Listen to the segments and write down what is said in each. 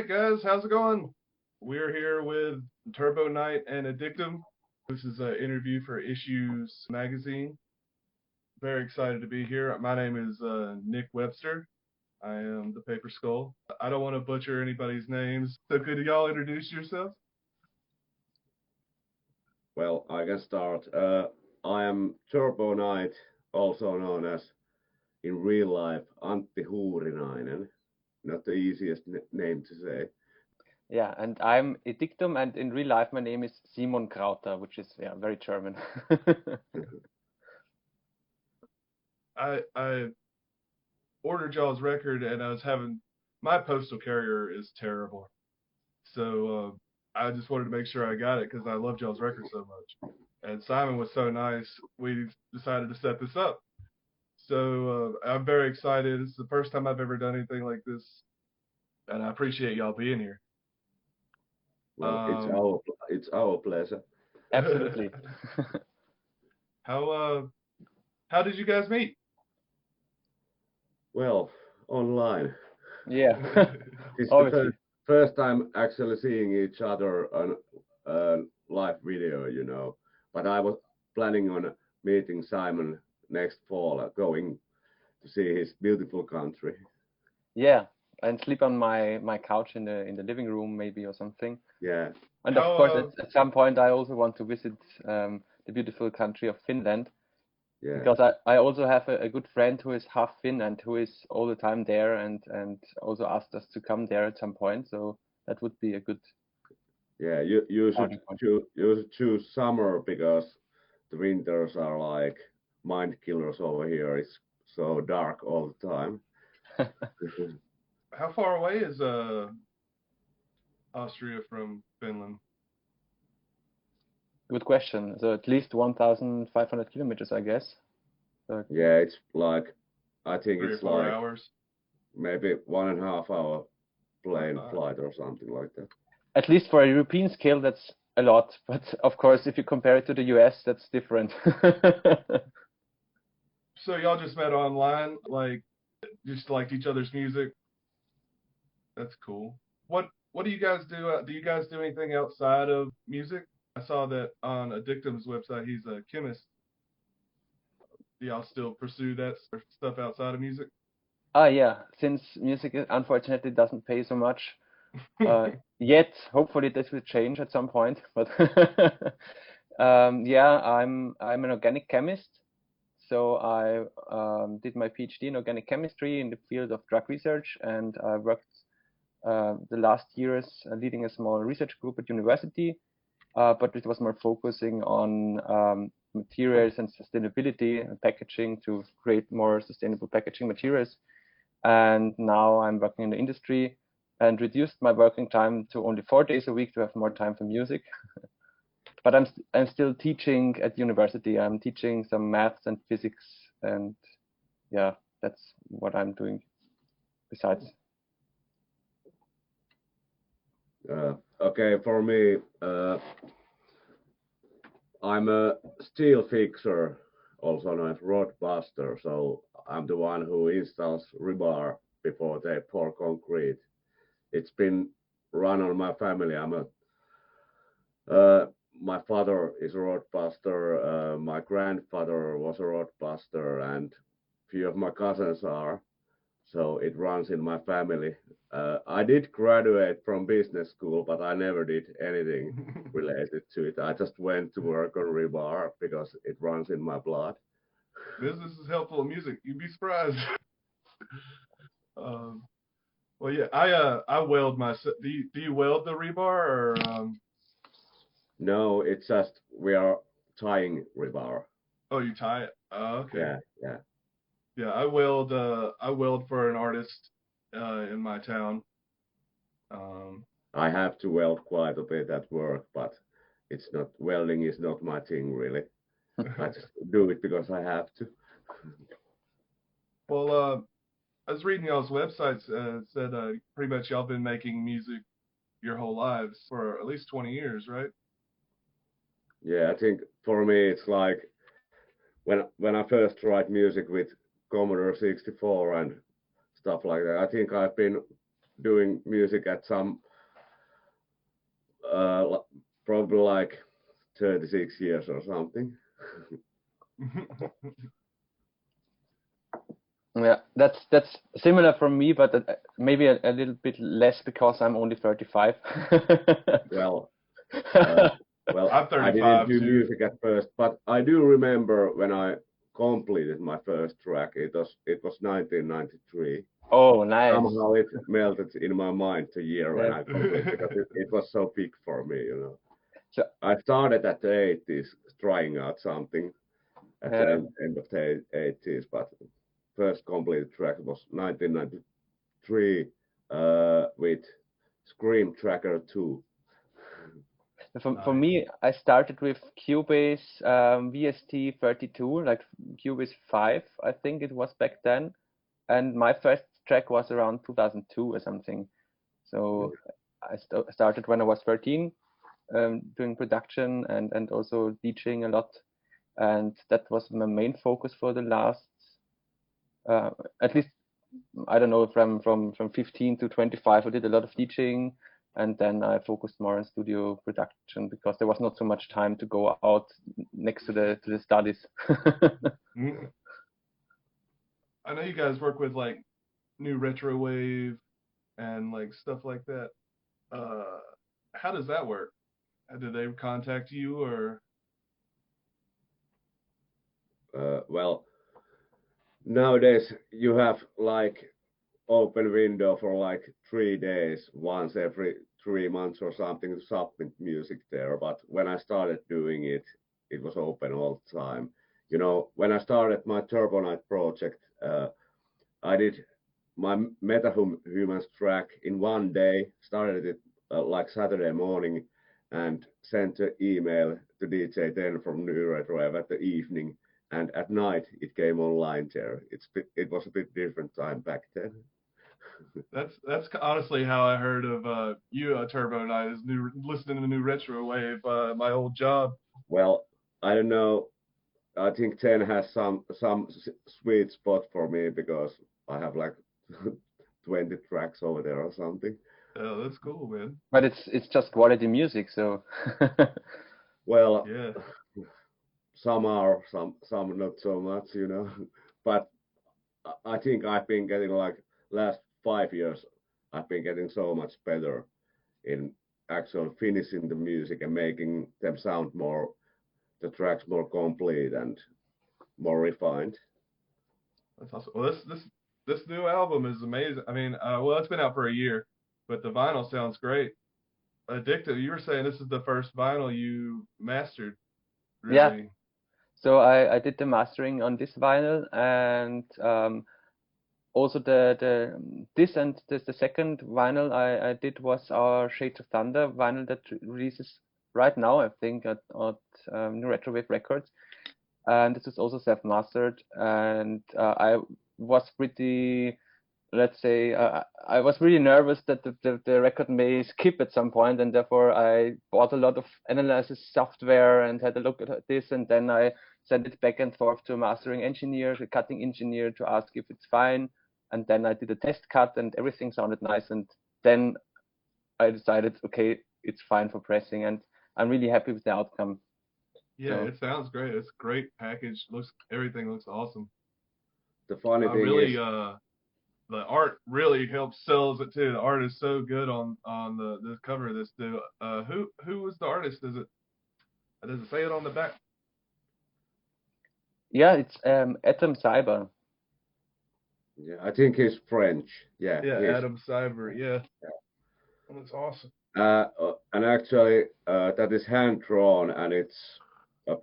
Hey guys, how's it going? We're here with Turbo Knight and Edictum. This is an interview for Issues magazine. Very excited to be here. My name is Nick Webster. I am the Paper Skull. I don't want to butcher anybody's names, so could y'all introduce yourselves? Well, I can start. I am Turbo Knight, also known as in real life Antti Huurinainen. Not the easiest name to say. Yeah, and I'm Edictum, and in real life my name is Simon Krauter, which is very German. I ordered y'all's record and I was having my postal carrier is terrible, so I just wanted to make sure I got it because I loved y'all's record so much. And Simon was so nice, we decided to set this up. So I'm very excited. It's the first time I've ever done anything like this, and I appreciate y'all being here. Well, it's our pleasure. Absolutely. How did you guys meet? Well, online. Yeah, It's obviously. the first time actually seeing each other on a live video, you know. But I was planning on meeting Simon next fall, going to see his beautiful country. Yeah, and sleep on my couch in the living room maybe or something. Yeah. And of course, at some point I also want to visit the beautiful country of Finland. Yeah. Because I also have a good friend who is half Finn and who is all the time there and also asked us to come there at some point. So that would be a good. Yeah, you should choose summer because the winters are like mind killers over here. It's so dark all the time. How far away is Austria from Finland? Good question. So at least 1,500 kilometers, I guess. So, yeah, it's like I think 3 it's or 4 like hours. maybe 1.5 hour plane flight or something like that. At least for a European scale, that's a lot. But of course, if you compare it to the US, that's different. So y'all just met online, like just liked each other's music. That's cool. What do you guys do? Do you guys do anything outside of music? I saw that on Addictum's website. He's a chemist. Do y'all still pursue that stuff outside of music? Yeah, since music unfortunately doesn't pay so much yet, hopefully this will change at some point. But yeah, I'm an organic chemist, so I did my PhD in organic chemistry in the field of drug research, and I worked the last years leading a small research group at university, but it was more focusing on materials and sustainability and packaging to create more sustainable packaging materials. And now I'm working in the industry and reduced my working time to only 4 days a week to have more time for music. But I'm still teaching at university. I'm teaching some maths and physics, and yeah, that's what I'm doing besides. Okay, for me, I'm a steel fixer, also known as rod buster. So I'm the one who installs rebar before they pour concrete. It's been run on my family. My father is a rod buster. My grandfather was a rod buster, and few of my cousins are. So it runs in my family. I did graduate from business school, but I never did anything related to it. I just went to work on rebar because it runs in my blood. Business is helpful in music. You'd be surprised. Well, yeah, I weld myself. Do you weld the rebar or? No, it's just we are tying rebar. Oh, you tie it. Oh, okay. Yeah, yeah. Yeah, I weld for an artist in my town. I have to weld quite a bit at work, but it's not welding is not my thing really. I just do it because I have to. Well, I was reading y'all's websites. It said pretty much y'all been making music your whole lives for at least 20 years, right? Yeah, I think for me it's like when I first tried music with Commodore 64 and stuff like that. I think I've been doing music at some probably like 36 years or something. Yeah, that's similar from me, but maybe a little bit less because I'm only 35. Well, well, I'm I didn't 35 do too. music at first, but I do remember when I completed my first track. It was 1993. Oh, nice. Somehow it melted in my mind the year when Yeah. I completed because it was so big for me, you know. So, I started at the 80s trying out something at the yeah. end of the 80s, but first completed track was 1993 with Scream Tracker 2. For me, I started with Cubase VST32, like Cubase 5, I think it was back then. And my first track was around 2002 or something. So I started when I was 13, doing production and also DJing a lot. And that was my main focus for the last, at least, I don't know, from 15 to 25, I did a lot of DJing. And then I focused more on studio production because there was not so much time to go out next to the studies. Mm. I know you guys work with like new retro wave and like stuff like that. How does that work? Did they contact you or? Well, nowadays you have like open window for like 3 days once every 3 months or something to submit music there. But when I started doing it, it was open all the time. You know, when I started my Turbo Knight project, I did my MetaHumans track in one day, started it like Saturday morning, and sent an email to DJ 10 from New Retro at the evening. And at night, it came online there. It was a bit different time back then. That's honestly how I heard of you, Turbo Knight, is new listening to new retro wave. My old job. Well, I don't know. I think 10 has some sweet spot for me because I have like 20 tracks over there or something. Oh, that's cool, man. But it's just quality music, so Well, Yeah. some are, some not so much, you know. But I think I've been getting like last 5 years, I've been getting so much better in actually finishing the music and making them sound more, the tracks more complete and more refined. That's awesome. Well, this new album is amazing. I mean, well, it's been out for a year, but the vinyl sounds great. Addictive. You were saying this is the first vinyl you mastered, yeah. really. So I did the mastering on this vinyl, and also this and the second vinyl I did was our Shades of Thunder vinyl that releases right now, I think, at New Retrowave Records. And this is also self-mastered, and I was pretty, let's say, I was really nervous that the record may skip at some point, and therefore I bought a lot of analysis software and had a look at this, and then I sent it back and forth to a mastering engineer, a cutting engineer, to ask if it's fine. And then I did a test cut, and everything sounded nice. And then I decided, okay, it's fine for pressing, and I'm really happy with the outcome. Yeah, So it sounds great. It's a great package. Everything looks awesome. The funny I thing really is, the art really helps sells it too. The art is so good on the cover of this too. Who was the artist? Does it say it on the back? yeah, it's Atom Cyber. yeah, I think he's French. Yeah, Yeah, he's. Adam Cyber. Yeah, that's awesome. And actually, that is hand drawn and it's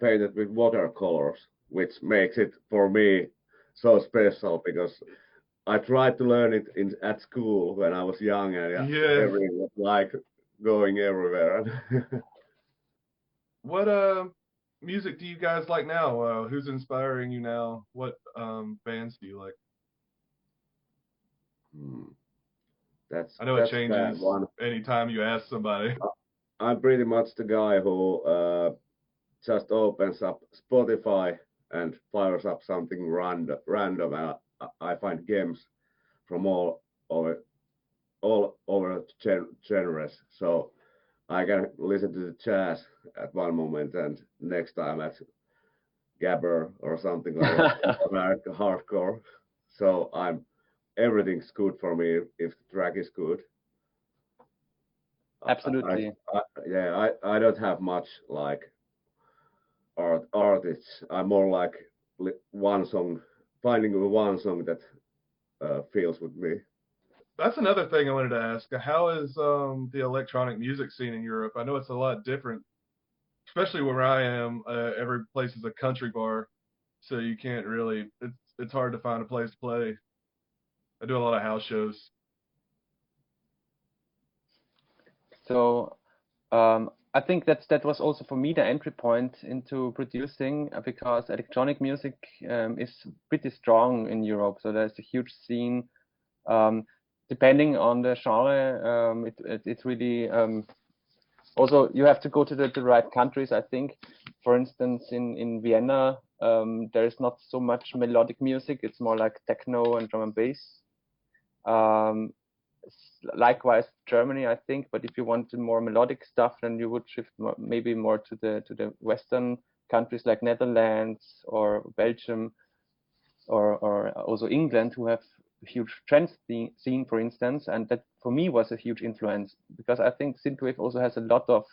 painted with watercolors, which makes it for me so special because I tried to learn it at school when I was young and Yeah. everything was like going everywhere. What music do you guys like now? Who's inspiring you now? What bands do you like? Hmm, I know it that's a bad changes one. anytime you ask somebody. I'm pretty much the guy who just opens up Spotify and fires up something random and I find games from all over all over genres. So I can listen to the jazz at one moment, and next time at gabber or something like that, American hardcore. So everything's good for me if the track is good. Absolutely. I don't have much like artists. I'm more like one song, finding one song that feels with me. That's another thing I wanted to ask. How is the electronic music scene in Europe? I know it's a lot different, especially where I am. Every place is a country bar, so you can't really. It's hard to find a place to play. I do a lot of house shows. So I think that was also for me the entry point into producing, because electronic music is pretty strong in Europe. So there's a huge scene. Depending on the genre, it's really also you have to go to the right countries. I think, for instance, in Vienna, there is not so much melodic music. It's more like techno and drum and bass. Likewise, Germany, I think. But if you want more melodic stuff, then you would shift maybe more to the Western countries like Netherlands or Belgium, or also England, who have a huge trance scene, for instance. And that for me was a huge influence, because I think synthwave also has a lot of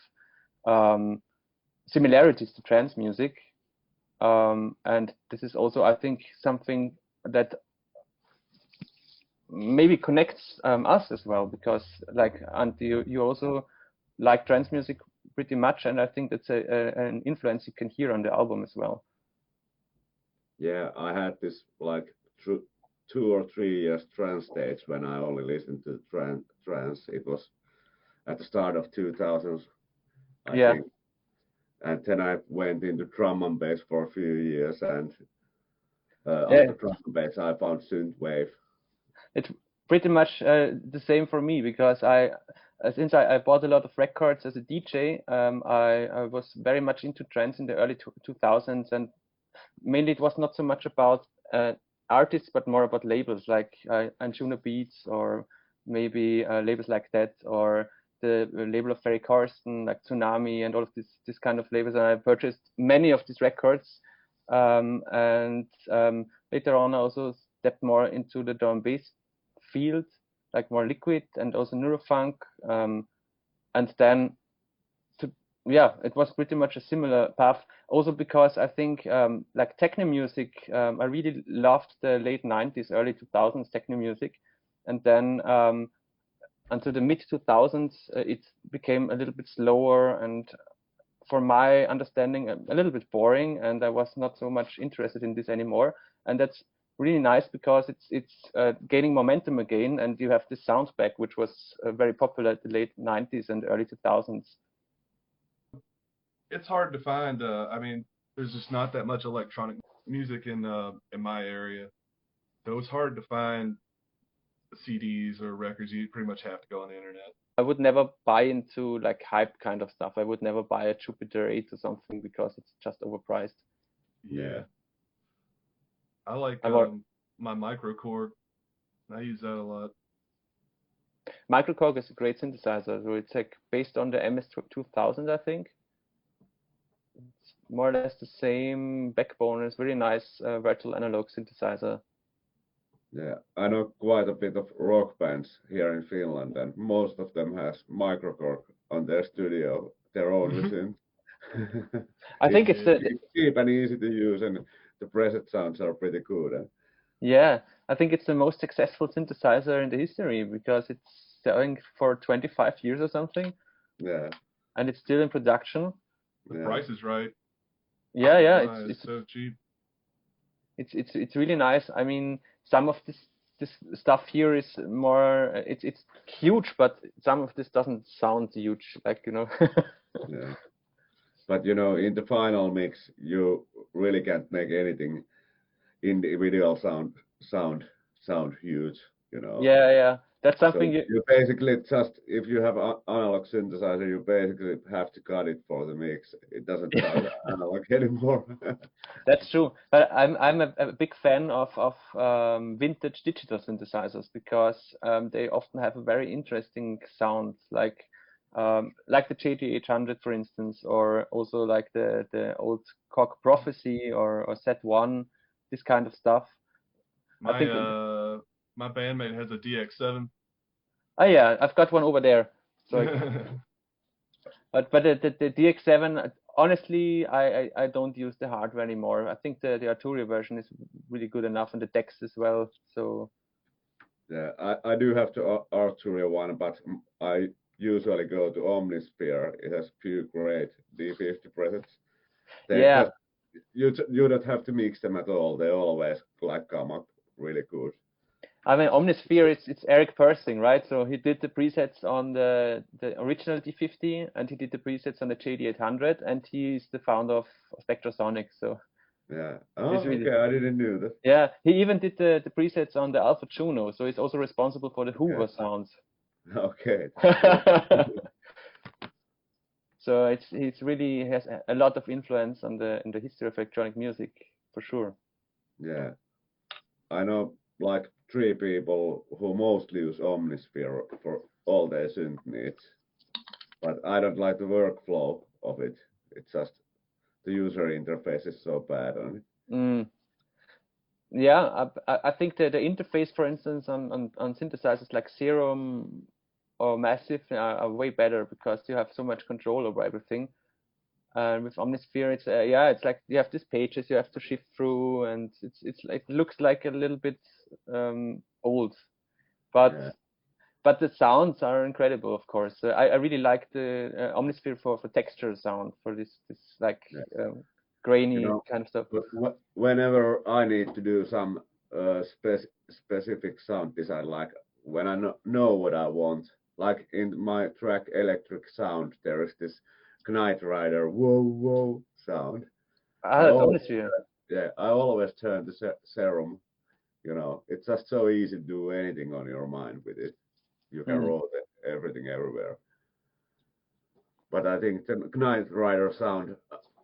similarities to trance music, and this is also, I think, something that maybe connects us as well, because like Antti, you also like trance music pretty much, and I think that's an influence you can hear on the album as well. Yeah, I had this like 2 or 3 years trance stage when I only listened to trance. It was at the start of 2000s, I think. And then I went into drum and bass for a few years, and after drum and bass, I found synth wave. It's pretty much the same for me, because since I bought a lot of records as a DJ, I was very much into trance in the early 2000s, and mainly it was not so much about artists, but more about labels like Anjuna Beats, or maybe labels like that, or the label of Ferry Corsten, like Tsunami, and all of this kind of labels. And I purchased many of these records, and later on I also stepped more into the drum and bass field, like more liquid and also neurofunk, and then it was pretty much a similar path. Also because I think like techno music, I really loved the late 90s, early 2000s techno music, and then until the mid 2000s, it became a little bit slower, and for my understanding, a little bit boring, and I was not so much interested in this anymore. And that's really nice, because it's gaining momentum again, and you have this sound back, which was very popular at the late 90s and early 2000s. It's hard to find. I mean, there's just not that much electronic music in my area, so it's hard to find CDs or records. You pretty much have to go on the internet. I would never buy into like hype kind of stuff. I would never buy a Jupiter 8 or something, because it's just overpriced. Yeah. I like my microKORG. I use that a lot. microKORG is a great synthesizer. So it's like based on the MS-2000, I think. It's more or less the same backbone. It's very nice virtual analog synthesizer. Yeah, I know quite a bit of rock bands here in Finland, and most of them has microKORG on their studio, their own machine. I think it's cheap and easy to use, and the preset sounds are pretty good. Yeah, I think it's the most successful synthesizer in the history, because it's selling for 25 years or something. Yeah. And it's still in production. The price is right. Yeah, it's so cheap. It's really nice. I mean, some of this stuff here is more, it's huge, but some of this doesn't sound huge, like, you know. Yeah. But you know, in the final mix, you really can't make anything individual sound huge, you know. Yeah. That's So something you basically just, if you have an analog synthesizer, you basically have to cut it for the mix. It doesn't sound analog anymore. That's true, but I'm a big fan of vintage digital synthesizers because they often have a very interesting sound, like the JD800, for instance, or also like the old Korg Prophecy or Z1, this kind of stuff. I My think. my bandmate has a DX7. Oh yeah, I've got one over there. So, but the DX7, honestly, I don't use the hardware anymore. I think the Arturia version is really good enough, and the decks as well. So Yeah, I do have the Arturia one, but I usually go to Omnisphere. It has few great D50 presets. They yeah, just you don't have to mix them at all. They always like come up really good. I mean Omnisphere, it's Eric Persing, right? So he did the presets on the original D50, and he did the presets on the JD800, and he's the founder of Spectrasonic. So Yeah. Oh, it's really. okay. I didn't know that. Yeah, he even did the presets on the Alpha Juno, so he's also responsible for the Hoover sounds. Okay. So it's really has a lot of influence on in the history of electronic music, for sure. Yeah. I know like 3 people who mostly use Omnisphere for all their synth needs, but I don't like the workflow of it. It's just the user interface is so bad on it. Mm. Yeah, I think the interface, for instance, on synthesizers like Serum or Massive are way better because you have so much control over everything. And with Omnisphere, it's like you have these pages you have to shift through, and it looks like a little bit old, but Yeah. but the sounds are incredible, of course. I really like the Omnisphere for texture sound, for this like grainy kind of stuff. Whenever I need to do some specific sound design, like when I know what I want, like in my track Electric Sound, there is this Knight Rider whoa whoa sound. That's Omnisphere. I always turn to Serum. You know, it's just so easy to do anything on your mind with it. You can rotate everything everywhere. But I think the Knight Rider sound,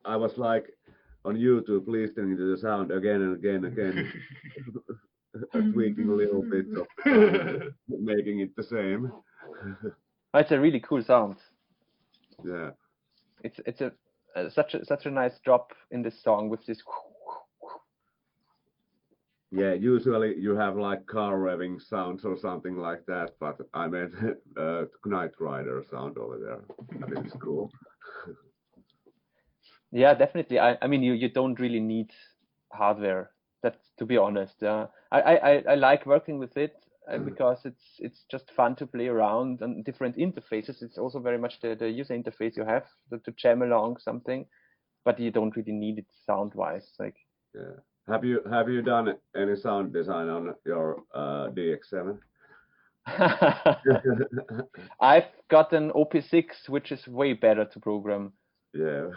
I was like on YouTube listening to the sound again and again and again, tweaking a little bit of the sound, making it the same. It's a really cool sound. Yeah. It's such a nice drop in this song with this. Yeah, usually you have like car revving sounds or something like that, but I meant Knight Rider sound over there. I think it's cool. Yeah, definitely. I mean, you don't really need hardware. That's, to be honest. I like working with it because it's just fun to play around on different interfaces. It's also very much the user interface you have to jam along something, but you don't really need it sound-wise. Like. Yeah. Have you done any sound design on your DX7? I've got an OP6, which is way better to program. Yeah,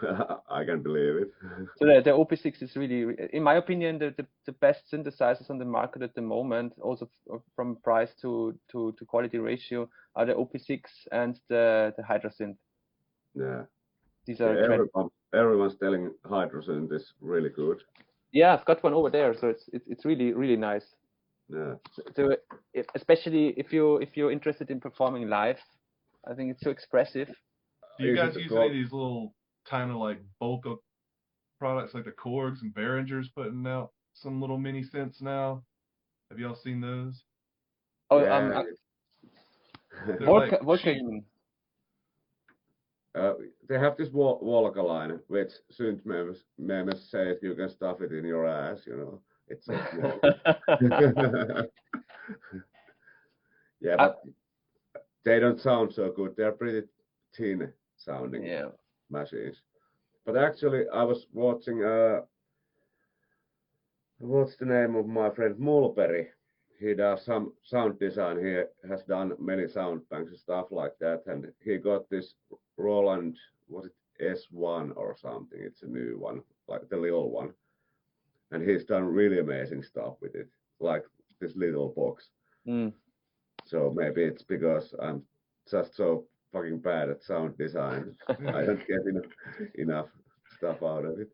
I can believe it. So the OP6 is really, in my opinion, the best synthesizers on the market at the moment, also from price to quality ratio, are the OP6 and the Hydrasynth. Yeah. These are everyone's telling Hydrasynth is really good. Yeah, I've got one over there, so it's really really nice. Yeah. So especially if you're interested in performing live, I think it's so expressive. Do you guys use any of these little kind of like bulk of products like the Korgs and Behringer's putting out some little mini synths now? Have y'all seen those? Oh, yeah. Volca. They have this Volca line, which synth members say you can stuff it in your ass, you know. It's so small. Yeah, but they don't sound so good. They're pretty thin sounding machines. But actually, I was watching, what's the name of my friend Mulberry? He does some sound design. He has done many sound banks and stuff like that. And he got this Roland, was it S1 or something? It's a new one, like the little one. And he's done really amazing stuff with it, like this little box. So maybe it's because I'm just so fucking bad at sound design. I don't get enough stuff out of it.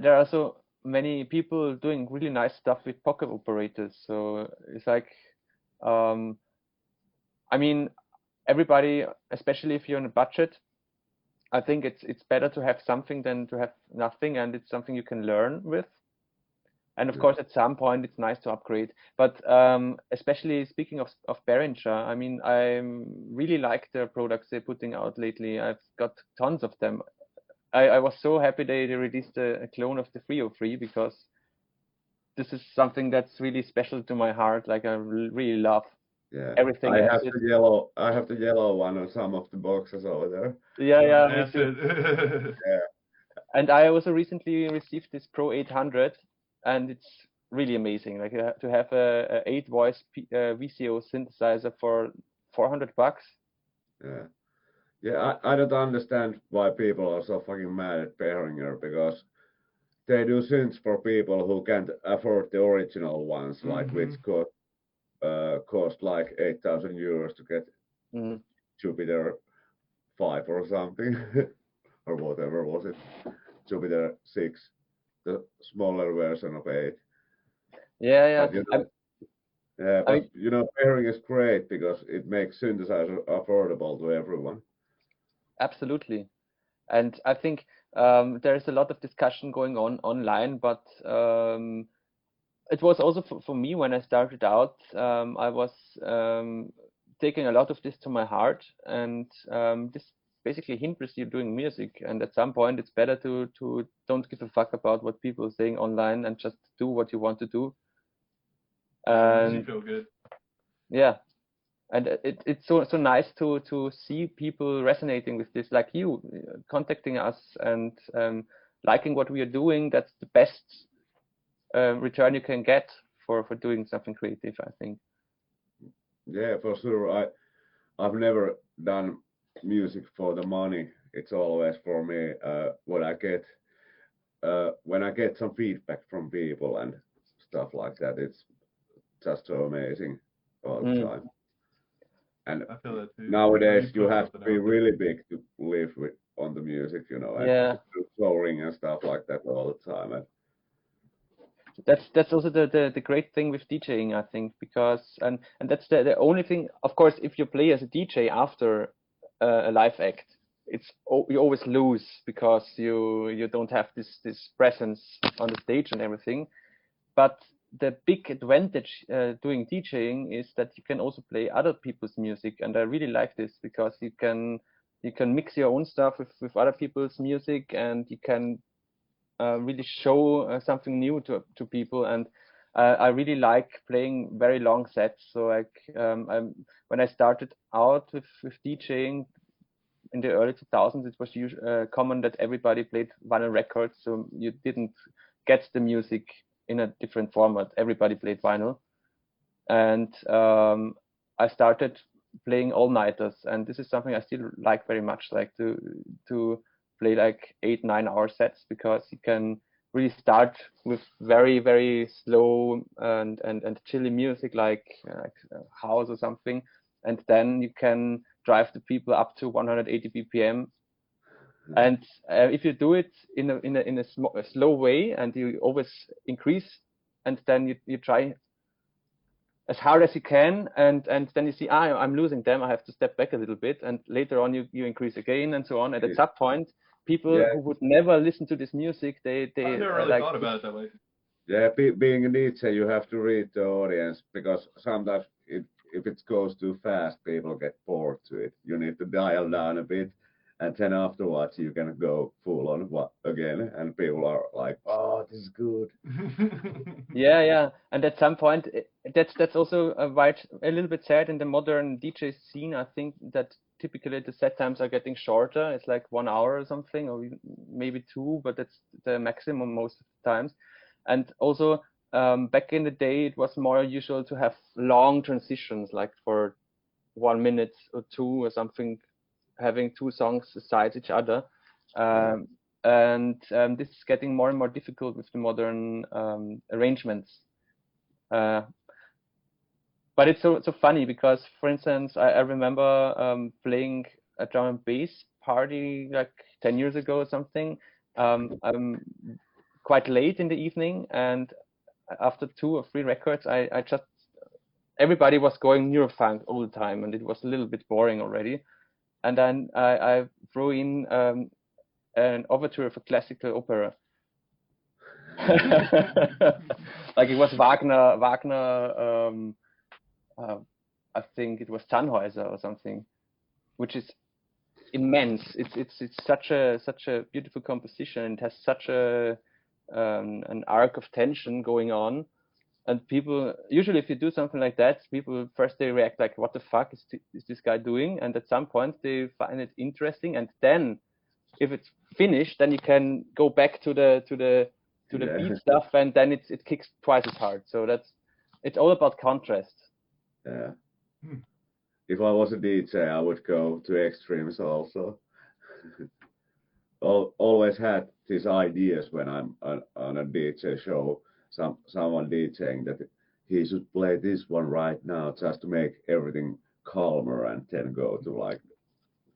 There are also many people doing really nice stuff with pocket operators. So it's like, I mean, everybody, especially if you're on a budget, I think it's better to have something than to have nothing, and it's something you can learn with. And of course, at some point, it's nice to upgrade. But especially speaking of Behringer, I mean, I really like the products they're putting out lately. I've got tons of them. I was so happy they released a clone of the 303 because this is something that's really special to my heart. Like I really love everything. I have the yellow one on some of the boxes over there. Yeah, That's it. Yeah. And I also recently received this Pro 800, and it's really amazing. Like to have a 8-voice VCO synthesizer for $400. Yeah, I don't understand why people are so fucking mad at Behringer, because they do synths for people who can't afford the original ones, like which cost like 8,000 euros to get Jupiter 5 or something, or whatever was it, Jupiter 6, the smaller version of 8. Yeah. But you know, pairing is great because it makes synthesizer affordable to everyone. Absolutely. And I think there's a lot of discussion going on online, but it was also for me when I started out, I was taking a lot of this to my heart, and this basically hinders you doing music. And at some point, it's better to don't give a fuck about what people are saying online and just do what you want to do. And you feel good. Yeah. And it's so nice to see people resonating with this, like you, contacting us and liking what we are doing. That's the best return you can get for doing something creative, I think. Yeah, for sure. I've never done music for the money. It's always for me what I get when I get some feedback from people and stuff like that. It's just so amazing all the time. And I feel that too. nowadays you have to be really big to live on the music, you know, and do touring and stuff like that all the time. And that's also the great thing with DJing, I think, because and that's the only thing. Of course, if you play as a DJ after a live act, you always lose because you don't have this presence on the stage and everything. But the big advantage doing DJing is that you can also play other people's music, and I really like this because you can mix your own stuff with other people's music, and you can really show something new to people. And I really like playing very long sets. So like when I started out with DJing in the early 2000s, it was common that everybody played vinyl records, so you didn't get the music in a different format. Everybody played vinyl, and I started playing all-nighters, and this is something I still like very much, like to play like 8-9 hour sets, because you can really start with very, very slow and chilly music like house or something, and then you can drive the people up to 180 BPM. And if you do it in a slow way, and you always increase, and then you try as hard as you can, and then you see, I'm losing them, I have to step back a little bit, and later on you increase again, and so on. And at some point, people who would never listen to this music, they I never really thought about it that way. Yeah, being a DJ, you have to read the audience, because sometimes if it goes too fast, people get bored to it. You need to dial down a bit, and then afterwards you can go full on again, and people are like, "Oh, this is good." Yeah, and at some point, that's also a little bit sad in the modern DJ scene. I think that typically the set times are getting shorter. It's like 1 hour or something, or maybe 2, but that's the maximum most of the times. And also, back in the day, it was more usual to have long transitions, like for 1 minute or 2 or something, having 2 songs beside each other. And this is getting more and more difficult with the modern arrangements. But but it's so funny because, for instance, I remember playing a drum and bass party like 10 years ago or something. Quite late in the evening, and after 2 or 3 records, I just everybody was going neurofunk all the time, and it was a little bit boring already. And then I threw in an overture for classical opera. Like it was Wagner. I think it was Tannhäuser or something, which is immense. It's such a beautiful composition. It has such an arc of tension going on, and people usually, if you do something like that, people first they react like, "What the fuck is this guy doing?" And at some point they find it interesting, and then if it's finished, then you can go back to the beat stuff, and then it kicks twice as hard. So it's all about contrast. Yeah. If I was a DJ, I would go to extremes also. Always had these ideas when I'm on a DJ show, someone DJing that he should play this one right now just to make everything calmer, and then go to like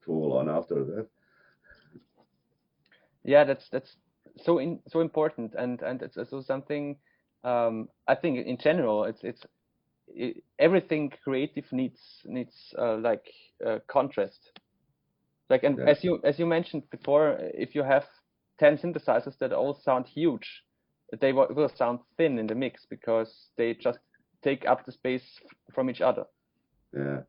full on after that. Yeah, that's so important, and it's also something I think in general everything creative needs like contrast. Like, and Yeah. as you mentioned before, if you have 10 synthesizers that all sound huge, they will sound thin in the mix because they just take up the space from each other. Yeah.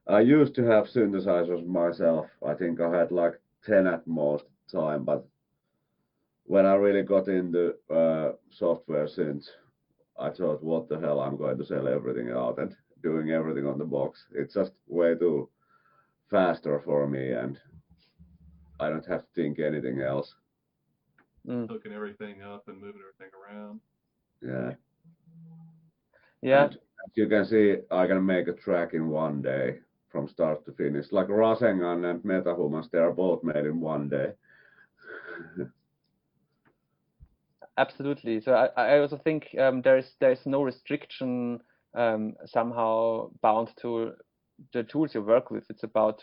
I used to have synthesizers myself. I think I had like 10 at most time, but when I really got into software synths, I thought, what the hell, I'm going to sell everything out and doing everything on the box. It's just way too faster for me, and I don't have to think anything else. Hooking everything up and moving everything around. Yeah. Yeah. And as you can see, I can make a track in one day from start to finish. Like Rasengan and Metahumans, they are both made in one day. Absolutely. So I also think there's no restriction somehow bound to the tools you work with. It's about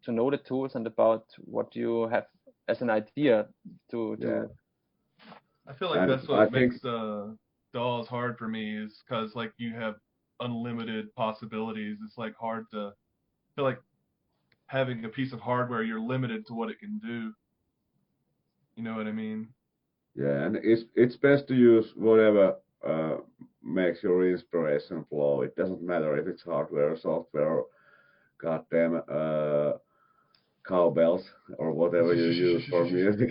to know the tools and about what you have as an idea to. Yeah. I feel like that's what makes DAWs hard for me, is because like you have unlimited possibilities. It's like hard to feel like having a piece of hardware, you're limited to what it can do. You know what I mean? Yeah, and it's best to use whatever makes your inspiration flow. It doesn't matter if it's hardware or software or goddamn cowbells or whatever you use for music.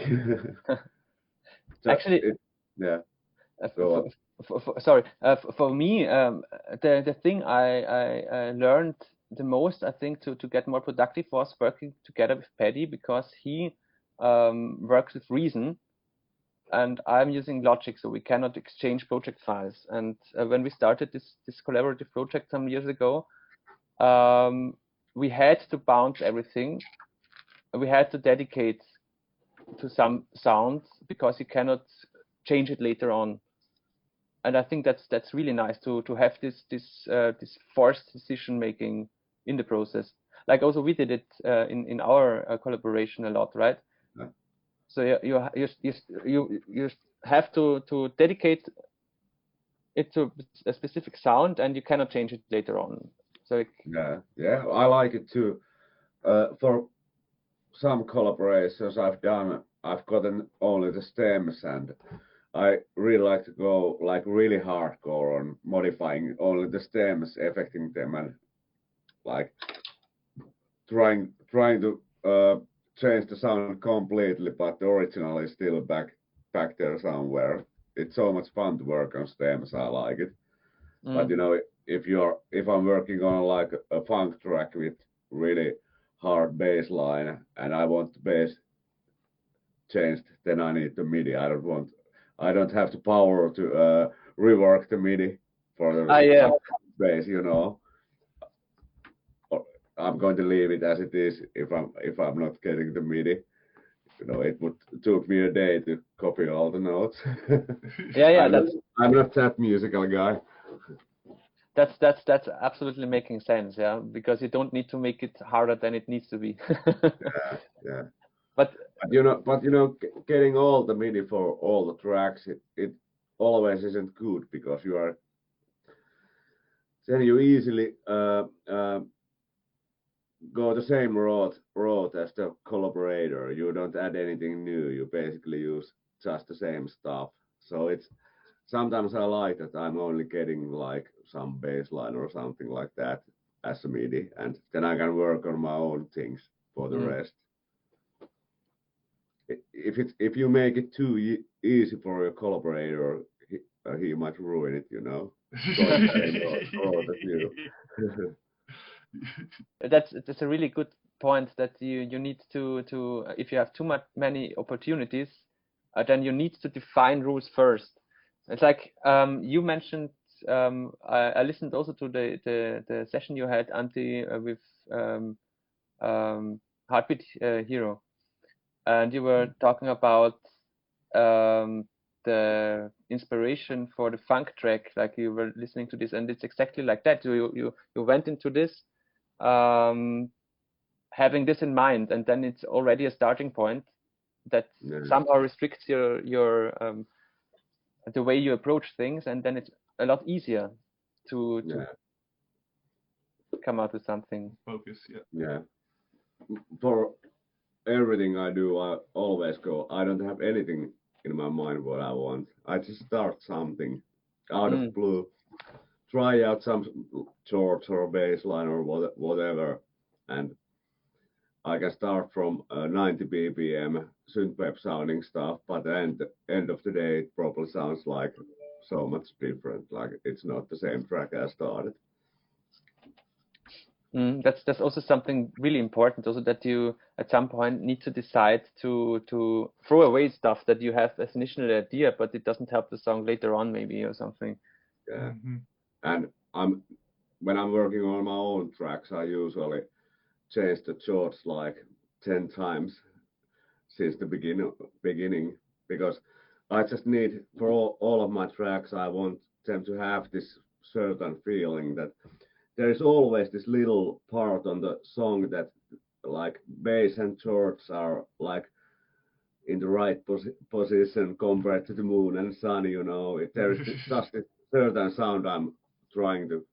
Actually, yeah. Sorry. For me, the thing I learned the most, I think, to get more productive was working together with Paddy, because he works with Reason, and I'm using Logic, so we cannot exchange project files. And when we started this collaborative project some years ago, we had to bounce everything. We had to dedicate to some sounds because you cannot change it later on. And I think that's really nice to have this forced decision making in the process. Like also we did it in our collaboration a lot, right? Yeah. So you have to dedicate it to a specific sound, and you cannot change it later on. So yeah, I like it too. For some collaborations I've gotten only the stems, and I really like to go like really hardcore on modifying only the stems, affecting them, and like trying to change the sound completely, but the original is still back there somewhere. It's so much fun to work on stems. I like it. But you know, if I'm working on like a funk track with really hard bass line and I want the bass changed, then I need the MIDI. I don't have the power to rework the MIDI for the bass, you know. I'm going to leave it as it is if I'm not getting the MIDI. You know, took me a day to copy all the notes. Yeah, I'm not that musical guy. That's absolutely making sense, yeah, because you don't need to make it harder than it needs to be. Yeah. But Getting all the MIDI for all the tracks, it always isn't good because then you easily go the same road as the collaborator. You don't add anything new. You basically use just the same stuff. So it's sometimes I like that I'm only getting like some bass line or something like that as a MIDI, and then I can work on my own things for the rest. If you make it too easy for your collaborator, he might ruin it, you know. That's a really good point, that you need to if you have many opportunities, then you need to define rules first. It's like you mentioned. I listened also to the session you had, Antti, with Heartbeat Hero, and you were talking about the inspiration for the funk track. Like you were listening to this, and it's exactly like that. You went into this having this in mind, and then it's already a starting point that somehow restricts your the way you approach things, and then it's a lot easier to come out with something. Focus, yeah. For everything I do, I always go, I don't have anything in my mind what I want. I just start something out of blue, try out some chords or bass line or whatever, and I can start from 90 BPM synth wave sounding stuff, but then the end of the day it probably sounds like so much different, like it's not the same track I started. That's also something really important, also, that you at some point need to decide to throw away stuff that you have as initial idea, but it doesn't help the song later on, maybe, or something. Yeah. And when I'm working on my own tracks, I usually change the chords like 10 times since the beginning, because I just need, for all of my tracks, I want them to have this certain feeling that there is always this little part on the song that like bass and chords are like in the right position compared to the moon and sun, you know. There is just a certain sound I'm trying to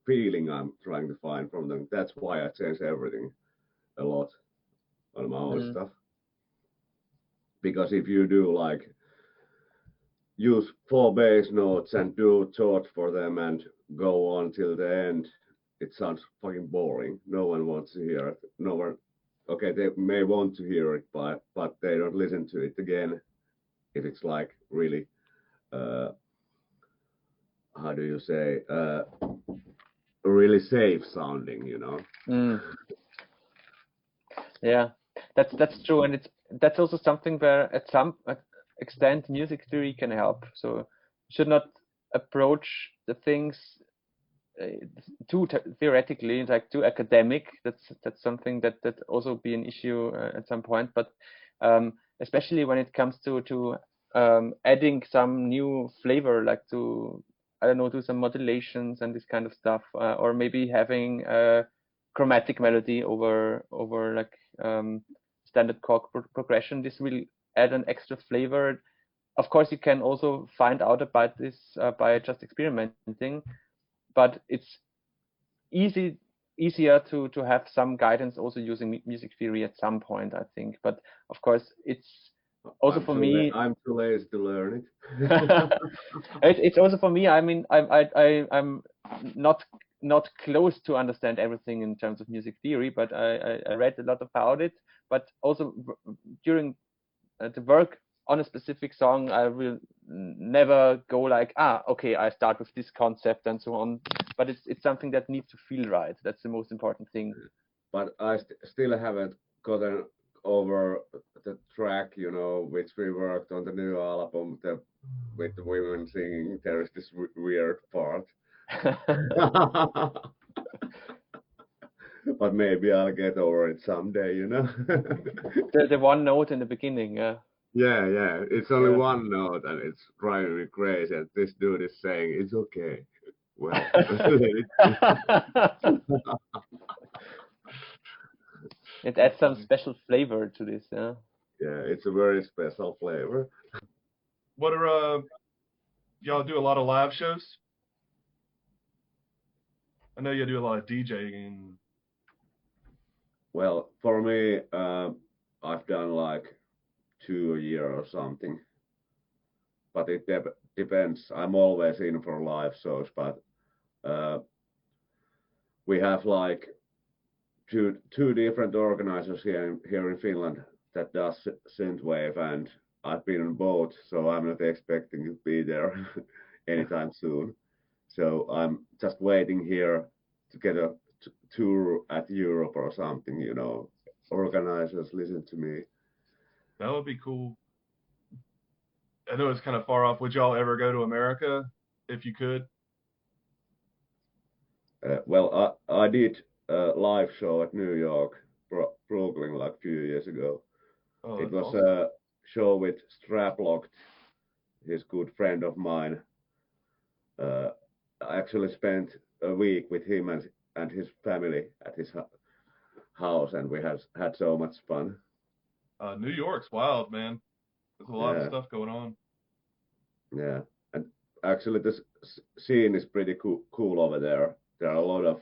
find from them. That's why I change everything a lot on my own stuff. Because if you do like use 4 bass notes and do chords for them and go on till the end, it sounds fucking boring. No one wants to hear it. No one. Okay, they may want to hear it, but they don't listen to it again if it's like really, how do you say, really safe sounding, you know. Yeah, that's true, and that's also something where at some extent music theory can help. So you should not approach the things too theoretically, like too academic. That's something that also be an issue at some point. But especially when it comes to adding some new flavor, like to, I don't know, do some modulations and this kind of stuff, or maybe having a chromatic melody over like standard chord progression. This will add an extra flavor. Of course, you can also find out about this by just experimenting, but it's easier to have some guidance also using music theory at some point, I think. But of course, it's also for me. I'm too lazy to learn it. It's also for me. I mean, I'm not close to understand everything in terms of music theory, but I read a lot about it. But also during the work on a specific song, I will never go like, okay, I start with this concept and so on. But it's something that needs to feel right. That's the most important thing. But I still haven't gotten over the track, you know, which we worked on the new album, with the women singing. There is this weird part. But maybe I'll get over it someday, you know. the one note in the beginning, yeah. Yeah. It's only one note, and it's driving me crazy. And this dude is saying, "It's okay. Well, It adds some special flavor to this, yeah. yeah, it's a very special flavor. What are y'all do a lot of live shows? I know you do a lot of DJing. Well, for me, I've done like 2 a year or something, but it depends. I'm always in for live shows, but we have like two different organizers here in Finland that does Synth Wave, and I've been on both, so I'm not expecting to be there anytime soon. So I'm just waiting here to get a tour at Europe or something, you know. Organizers listen to me. That would be cool. I know it's kind of far off. Would y'all ever go to America if you could? Well, I did a live show at New York, Brooklyn, like a few years ago. Oh, It that's was awesome. a show with Straplocked, his good friend of mine. I actually spent a week with him and his family at his house, and we had so much fun. New York's wild, man. There's a lot of Yeah, stuff going on. yeah. And actually, this scene is pretty cool over there. There are a lot of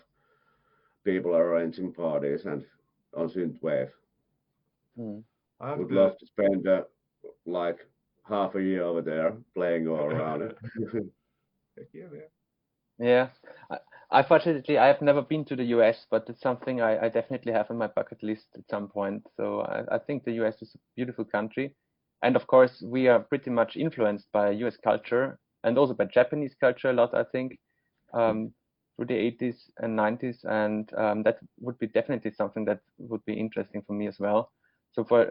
people arranging parties and on synthwave. Mm. I have Would to. love to spend like half a year over there playing all around it. Heck yeah, man. Yeah, unfortunately, I have never been to the US, but it's something I definitely have on my bucket list at some point. So I think the US is a beautiful country. And of course, we are pretty much influenced by US culture and also by Japanese culture a lot, I think, through the 80s and 90s. And that would be definitely something that would be interesting for me as well. So for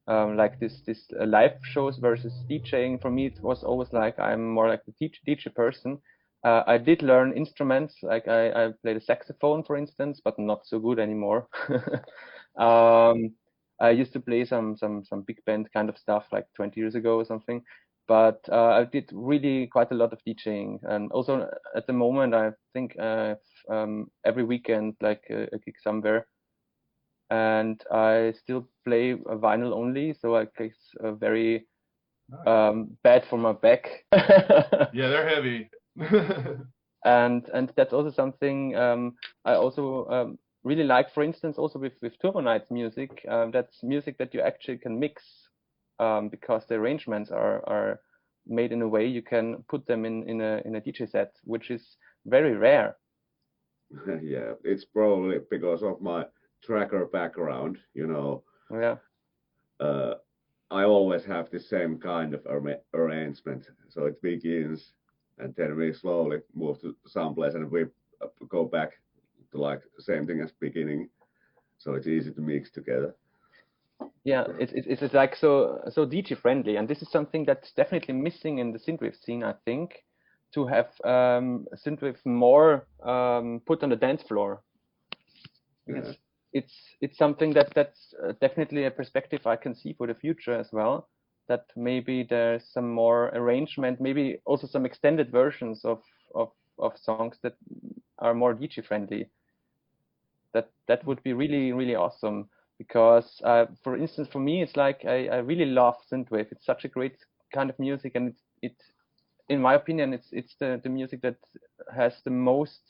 like this live shows versus DJing, for me, it was always like I'm more like the DJ person. I did learn instruments, like I played a saxophone, for instance, but not so good anymore. I used to play some big band kind of stuff like 20 years ago or something, but I did really quite a lot of DJing, and also at the moment I think every weekend like a gig somewhere, and I still play vinyl only, so I guess very Nice. bad for my back. Yeah, they're heavy. And that's also something I also really like, for instance, also with Turbo Knight's music. That's music that you actually can mix because the arrangements are made in a way you can put them in a DJ set, which is very rare. Yeah, it's probably because of my tracker background, you know. Yeah. I always have the same kind of arrangement. So it begins, and then we slowly move to someplace, and we go back to like the same thing as beginning. So it's easy to mix together. Yeah, it's like so DJ friendly, and this is something that's definitely missing in the synthwave scene, I think, to have synthwave more put on the dance floor. Yeah. It's something that's definitely a perspective I can see for the future as well. That maybe there's some more arrangement, maybe also some extended versions of songs that are more DJ friendly. That would be really awesome, because for instance, for me, it's like I really love synthwave. It's such a great kind of music, and it's in my opinion, it's the music that has the most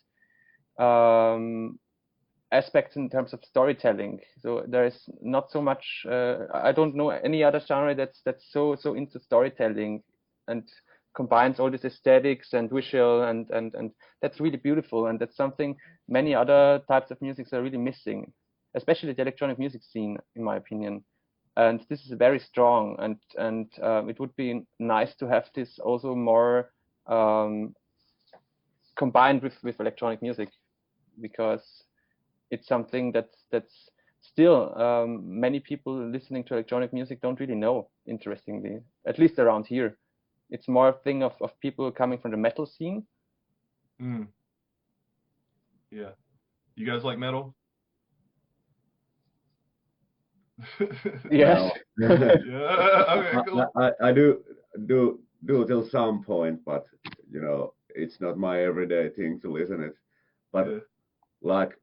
aspects in terms of storytelling. So there is not so much. I don't know any other genre that's so into storytelling and combines all these aesthetics and visual and that's really beautiful, and that's something many other types of music are really missing, especially the electronic music scene, in my opinion. And this is very strong, and it would be nice to have this also more combined with electronic music, because it's something that's still many people listening to electronic music don't really know, interestingly, at least around here. It's more a thing of people coming from the metal scene. Mm. Yeah. You guys like metal? Yes. Well, Yeah. Okay. Cool. I do till some point, but you know, it's not my everyday thing to listen it. But Yeah. like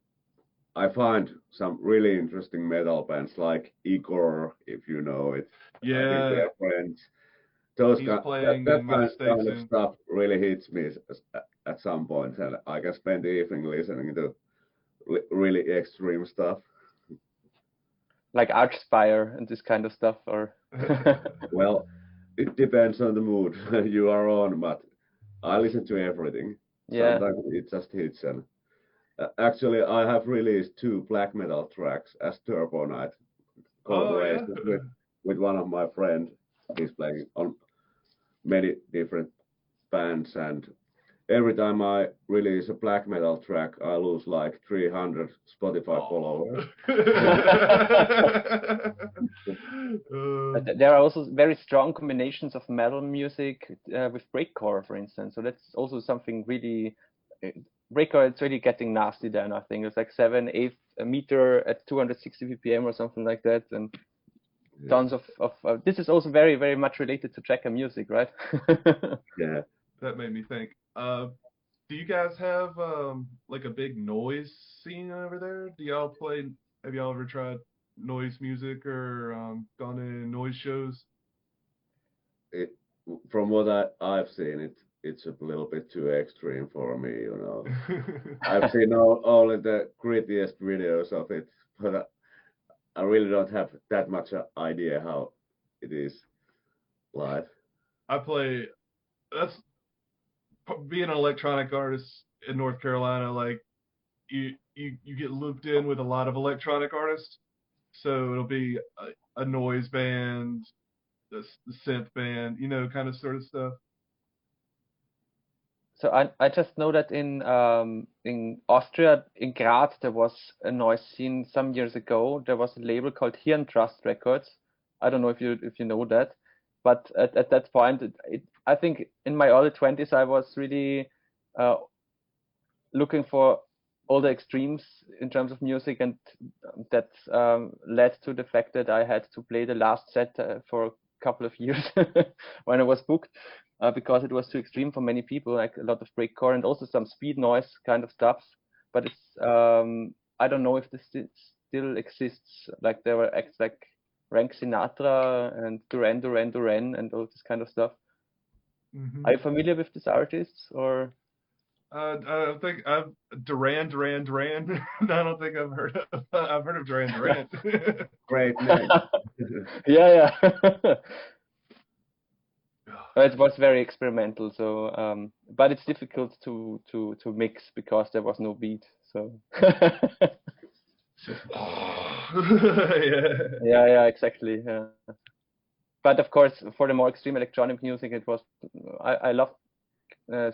I find some really interesting metal bands like Igor, if you know it. I think Yeah, they're friends. Those he's that, playing that in the kind, States kind of soon. stuff really hits me at some point, and I can spend the evening listening to really extreme stuff. Like Archspire and this kind of stuff, or Well, it depends on the mood you are on, but I listen to everything. yeah. Sometimes it just hits, and actually, I have released 2 black metal tracks as Turbo Knight Oh yeah. collaborations with one of my friends. He's playing on many different bands, and every time I release a black metal track, I lose like 300 Spotify followers. Uh, There are also very strong combinations of metal music with breakcore, for instance. So that's also something really breakcore. It's really getting nasty then. I think it's like 7/8 a meter at 260 BPM or something like that, and tons of this is also very, very much related to tracker music, right? Yeah. that made me think. Do you guys have like a big noise scene over there? Do y'all play? Have y'all ever tried noise music or gone to noise shows? It, from what I've seen, it's a little bit too extreme for me, you know. I've seen only the grittiest videos of it, but I really don't have that much idea how it is live. I play. That's being an electronic artist in North Carolina. Like you get looped in with a lot of electronic artists. So it'll be a noise band, the synth band, kind of sort of stuff. So I just know that in Austria, in Graz, there was a noise scene some years ago. There was a label called Hirntrust Records. I don't know if you know that, but at that point, I think in my early 20s, I was really looking for all the extremes in terms of music, and that led to the fact that I had to play the last set for a couple of years when I was booked. Because it was too extreme for many people, like a lot of breakcore and also some speed noise kind of stuff. But it's I don't know if this still exists. Like there were acts like Frank Sinatra and Duran and all this kind of stuff. Mm-hmm. Are you familiar with these artists or? I think I've Duran. I don't think I've heard of. I've heard of Duran. Great name. Yeah. It was very experimental, so but it's difficult to mix because there was no beat. So yeah, exactly. Yeah. But of course, for the more extreme electronic music, it was I love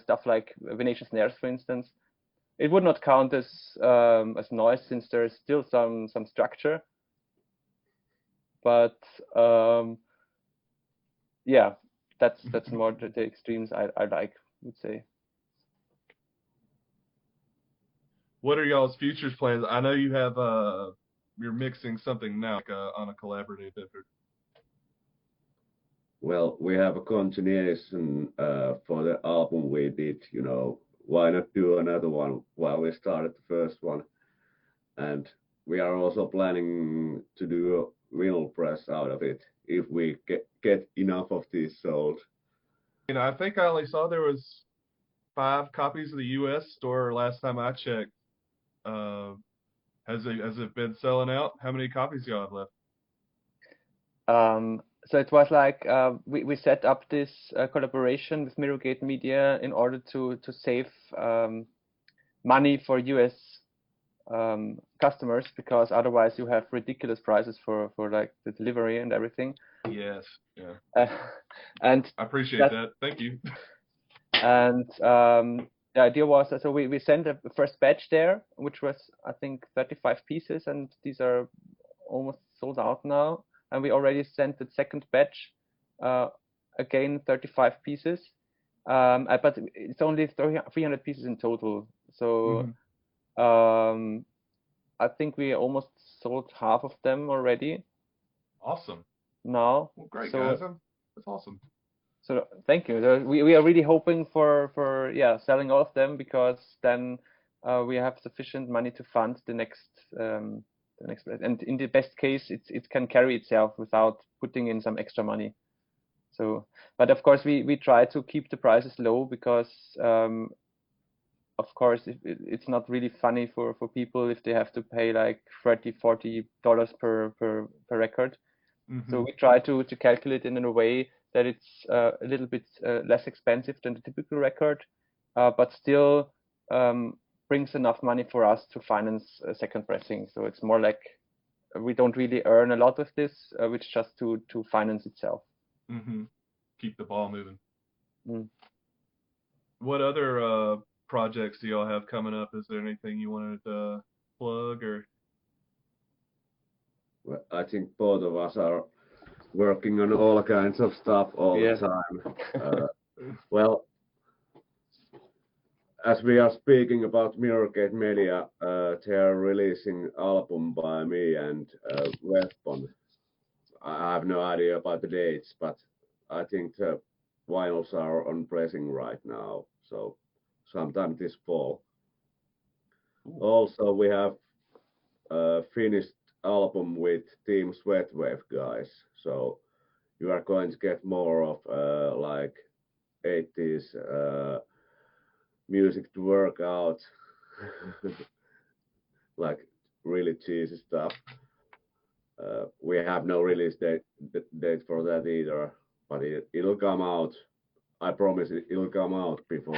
stuff like Venetian snares, for instance. It would not count as noise since there's still some structure, but yeah. That's more the extremes I like, would say. What are y'all's futures plans? I know you have you're mixing something now, like on a collaborative effort. Well, we have a continuation for the album we did. You know, why not do another one while we started the first one? And we are also planning to do a vinyl press out of it if we get enough of these sold. I think I only saw there was 5 copies of the U.S. store last time I checked. Has it been selling out? How many copies do y'all have left? So it was like we set up this collaboration with Mirrorgate Media in order to save money for US customers, because otherwise you have ridiculous prices for like the delivery and everything. Yes, yeah. And I appreciate that. Thank you. And the idea was so we sent a first batch there, which was I think 35 pieces, and these are almost sold out now. And we already sent the second batch, again 35 pieces, but it's only 300 pieces in total. So I think we almost sold half of them already. Awesome. Now. Well, great, so, guys. That's awesome. So thank you. We are really hoping for selling all of them, because then we have sufficient money to fund the next and in the best case it can carry itself without putting in some extra money. So, but of course we try to keep the prices low, because of course it's not really funny for people if they have to pay like $30-40 per record. So we try to calculate it in a way that it's a little bit less expensive than the typical record, but still brings enough money for us to finance a second pressing. So it's more like we don't really earn a lot of this, which just to finance itself. Keep the ball moving. Mm. What other projects do y'all have coming up? Is there anything you wanted to plug or? Well, I think both of us are working on all kinds of stuff all the time. Well, as we are speaking about Mirrorgate Media, they are releasing album by me and Weapon. I have no idea about the dates, but I think the vinyls are on pressing right now, so sometime this fall. Also, we have finished album with Team Synth Wave guys, so you are going to get more of like 80s music to work out, like really cheesy stuff. We have no release date for that either, but it'll come out. I promise it'll come out before.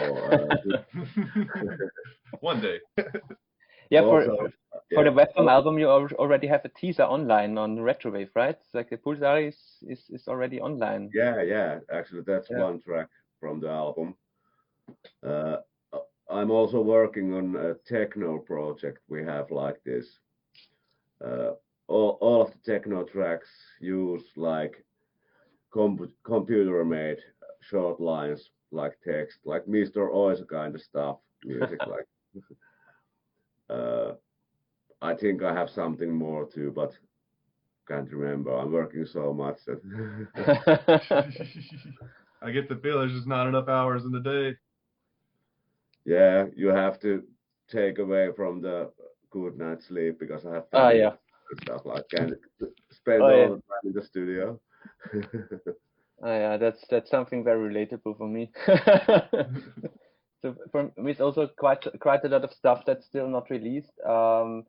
One day. Also, for the Webcam album, you already have a teaser online on Retrowave, right? It's like the Pulsar is already online. Yeah. Actually, that's one track from the album. I'm also working on a techno project. We have like this. All of the techno tracks use like computer-made short lines, like text, like Mr. Oizo kind of stuff, music like. I think I have something more too, but can't remember. I'm working so much that I get the feel there's just not enough hours in the day. Yeah, you have to take away from the good night's sleep, because I have stuff like can't spend all the time in the studio. That's something very relatable for me. So for me, it's also quite a lot of stuff that's still not released. Of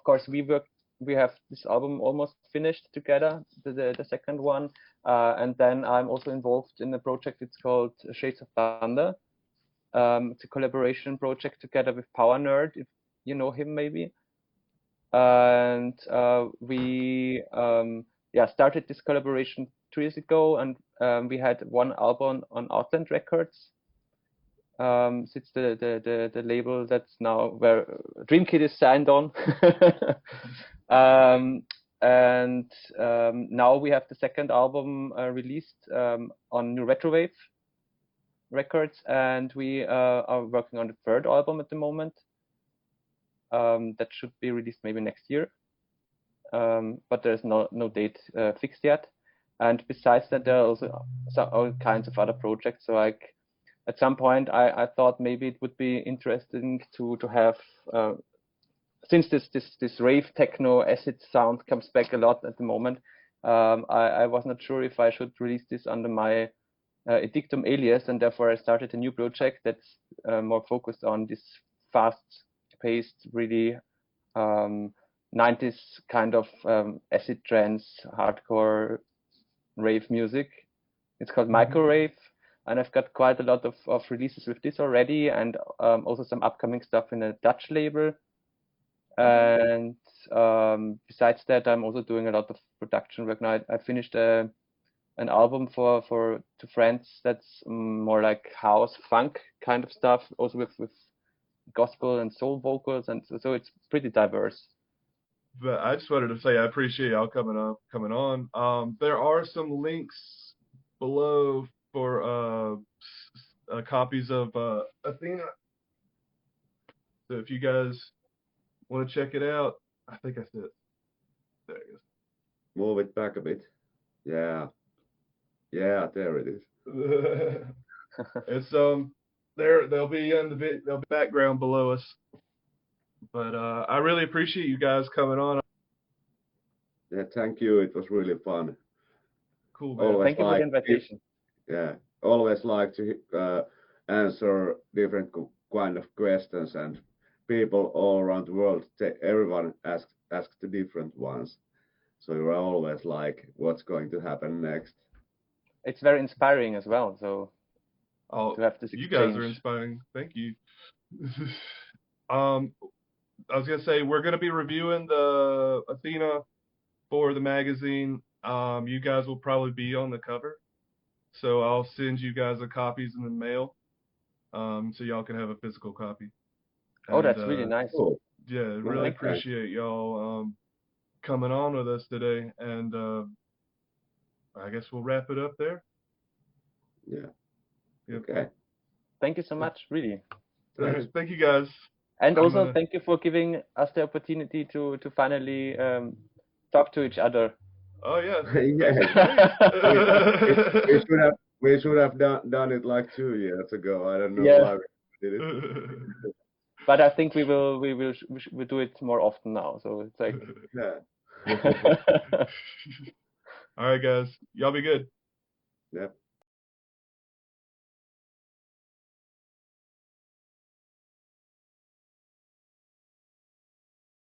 course, we have this album almost finished together, the second one, and then I'm also involved in a project. It's called Shades of Thunder. It's a collaboration project together with Power Nerd, if you know him maybe. And we started this collaboration 2 years ago, and we had one album on Outland Records. So it's the label that's now where Dreamkid is signed on. Now we have the second album released on New Retrowave Records, and we are working on the third album at the moment. That should be released maybe next year, but there's no date fixed yet. And besides that, there are also all kinds of other projects. So like at some point, I thought maybe it would be interesting to have, since this rave techno acid sound comes back a lot at the moment. I was not sure if I should release this under my Edictum alias, and therefore I started a new project that's more focused on this fast-paced, really 90s kind of acid trance, hardcore rave music. It's called Micro Rave, and I've got quite a lot of releases with this already, and also some upcoming stuff in a Dutch label. And besides that, I'm also doing a lot of production work now. I finished an album for two friends that's more like house funk kind of stuff, also with gospel and soul vocals, and so it's pretty diverse. But I just wanted to say I appreciate y'all coming on. There are some links below for copies of Athena. So if you guys want to check it out, I think I said it. There it is. Move it back a bit. Yeah, there it is. It's they'll be in the background below us. But I really appreciate you guys coming on. Yeah, thank you. It was really fun. Cool, man. Always Thank you for the invitation. Yeah, always like to answer different kind of questions, and people all around the world, everyone asks the different ones. So you're always like, what's going to happen next? It's very inspiring as well. So to have this you exchange. guys are inspiring. Thank you. I was gonna say we're gonna be reviewing the Athena for the magazine. You guys will probably be on the cover, so I'll send you guys the copies in the mail, so y'all can have a physical copy. Oh, that's really nice. Cool. Yeah, really appreciate y'all coming on with us today, and I guess we'll wrap it up there. Yeah. Yep. Okay. Thank you so much, really. Thank you guys. And also thank you for giving us the opportunity to finally talk to each other. Oh yeah. we should have done it like 2 years ago. I don't know why we did it. But I think we'll do it more often now. So it's like yeah. All right, guys. Y'all be good. Yep.